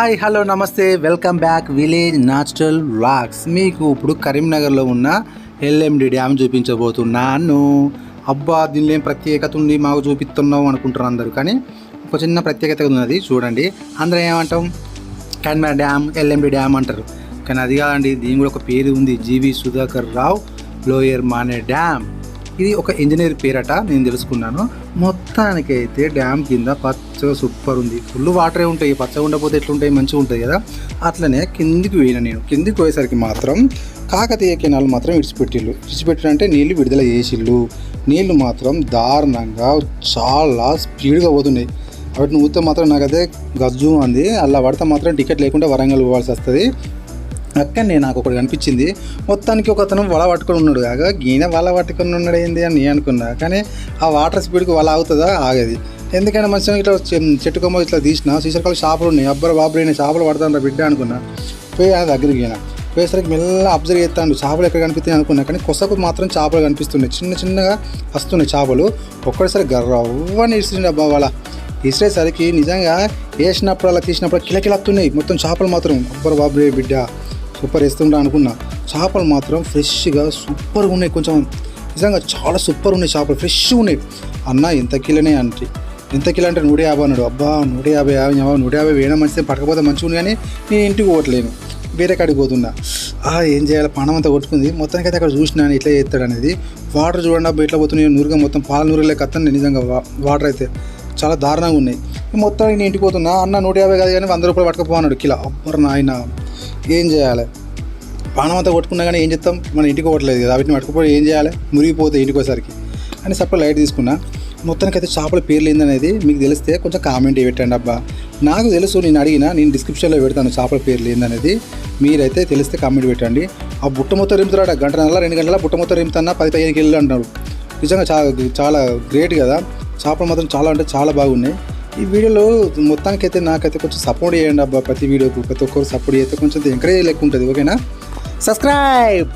Hi hello నమస్తే welcome back village natural vlogs. మీకు ఇప్పుడు కరీంనగర్లో ఉన్న ఎల్ఎండి డ్యామ్ చూపించబోతున్నాను. అబ్బా దీనిలో ఏం ప్రత్యేకత ఉంది మాకు చూపిస్తున్నావు అనుకుంటారు అందరూ, కానీ ఒక చిన్న ప్రత్యేకత ఉన్నది చూడండి. అందరూ ఏమంటాం కరీంనగర్ డ్యామ్ ఎల్ఎండి డ్యామ్ అంటారు, కానీ అది కాదండి. దీని కూడా ఒక పేరు ఉంది, జీవి సుధాకర్ రావు లోయర్ మానే డ్యామ్. ఇది ఒక ఇంజనీర్ పేరట, నేను తెలుసుకున్నాను. మొత్తానికైతే డ్యామ్ కింద పచ్చగా సూపర్ ఉంది, ఫుల్ వాటరే ఉంటాయి. పచ్చగా ఉండకపోతే ఎట్లుంటాయి, మంచిగా ఉంటుంది కదా. అట్లనే కిందికి పోయినా నేను. కిందికి పోయేసరికి మాత్రం కాకతీయ కెనాల్ మాత్రం విడిచిపెట్టినంటే నీళ్ళు విడుదల చేసిళ్ళు. నీళ్ళు మాత్రం దారుణంగా చాలా స్పీడ్గా పోతున్నాయి. వాటిని ఊతే మాత్రం నాకు అదే గజ్జు అంది. అలా పడితే మాత్రం టికెట్ లేకుండా వరంగల్ పోవాల్సి వస్తుంది. అక్కడనే నాకు ఒకటి కనిపించింది. మొత్తానికి ఒక అతను వల పట్టుకొని ఉన్నాడు కాక గీన వల పట్టుకొని ఉన్నాడు ఏంది అని నేను అనుకున్నా. కానీ ఆ వాటర్ స్పీడ్కి వల అవుతుందా, ఆగది. ఎందుకైనా మంచిగా ఇట్లా చెట్టు కొమ్మ ఇట్లా తీసిన సీసరకాల చేపలు ఉన్నాయి. అబ్బరు బాబు నేను చేపలు పడతాను బిడ్డ అనుకున్నా. పోయి ఆయన దగ్గరికి పోయినా. పోయేసరికి మెల్ల అబ్జర్వ్ చేస్తాను చేపలు ఎక్కడ కనిపిస్తాయి అనుకున్నా. కానీ కొసకు మాత్రం చేపలు కనిపిస్తున్నాయి, చిన్న చిన్నగా వస్తున్నాయి చేపలు. ఒక్కడిసారి గర్రవ్వని ఇస్తుండే అబ్బా వాళ్ళ ఇసిరేసరికి నిజంగా వేసినప్పుడు అలా తీసినప్పుడు కిలకిలత్తున్నాయి మొత్తం చేపలు మాత్రం. అబ్బరు బాబు బిడ్డ సూపర్ వేస్తుంటా అనుకున్నా. చేపలు మాత్రం ఫ్రెష్గా సూపర్గా ఉన్నాయి, కొంచెం నిజంగా చాలా సూపర్ ఉన్నాయి చేపలు, ఫ్రెష్గా ఉన్నాయి. అన్న ఎంత కిలోనే అంటే ఎంత కిలో అంటే 150 అన్నాడు. అబ్బా 150 వేయడం మంచిది, పట్టకపోతే మంచిగా ఉంది. కానీ నేను ఇంటికి పోవట్లేను, వేరే కాడికి పోతున్నా. ఏం చేయాలి, పానం అంతా కొట్టుకుంది. మొత్తానికి అయితే అక్కడ చూసినాను ఇట్లా చేస్తాడు అనేది. వాటర్ చూడండి అబ్బా ఇట్లా పోతున్నాయి, నూరుగా మొత్తం పాల నూరులే కత్తండి. నిజంగా వాటర్ అయితే చాలా దారుణంగా ఉన్నాయి. మొత్తానికి నేను ఇంటికి పోతున్నా. అన్న 150 కాదు కానీ 100 రూపాయలు పట్టుకపో అన్నాడు కిలో. అబ్బరు నాయన ఏం చేయాలి, పానం అంతా కొట్టుకున్నా కానీ ఏం చేస్తాం, మన ఇంటికి పోవట్లేదు కదా. వీటిని పట్టుకుపోయి ఏం చేయాలి, మురిగిపోతే ఇంటికి వచ్చేసరికి అని సపరేట్ లైట్ తీసుకున్నా. మొత్తానికి అయితే చేపల పేర్లు ఏందనేది మీకు తెలిస్తే కొంచెం కామెంట్ పెట్టండి అబ్బా. నాకు తెలుసు, నేను అడిగినా, నేను డిస్క్రిప్షన్లో పెడతాను చేపల పేర్లు ఏందనేది. మీరైతే తెలిస్తే కామెంట్ పెట్టండి. ఆ బుట్ట మొత్తం రింపుతాడు, గంటన్నర 2 గంటల బుట్ట మొత్తం రింపుతున్నా 10-15 కిలోలు అంటున్నాడు. నిజంగా చాలా గ్రేట్ కదా. చేపలు మాత్రం చాలా అంటే చాలా బాగున్నాయి. ఈ వీడియోలో మొత్తానికైతే నాకైతే కొంచెం సపోర్ట్ చేయండి అబ్బా. ప్రతి వీడియోకు ప్రతి ఒక్కరు సపోర్ట్ చేస్తే కొంచెం ఎంకరేజ్ లెక్క ఉంటుంది. ఓకేనా, సబ్స్క్రైబ్.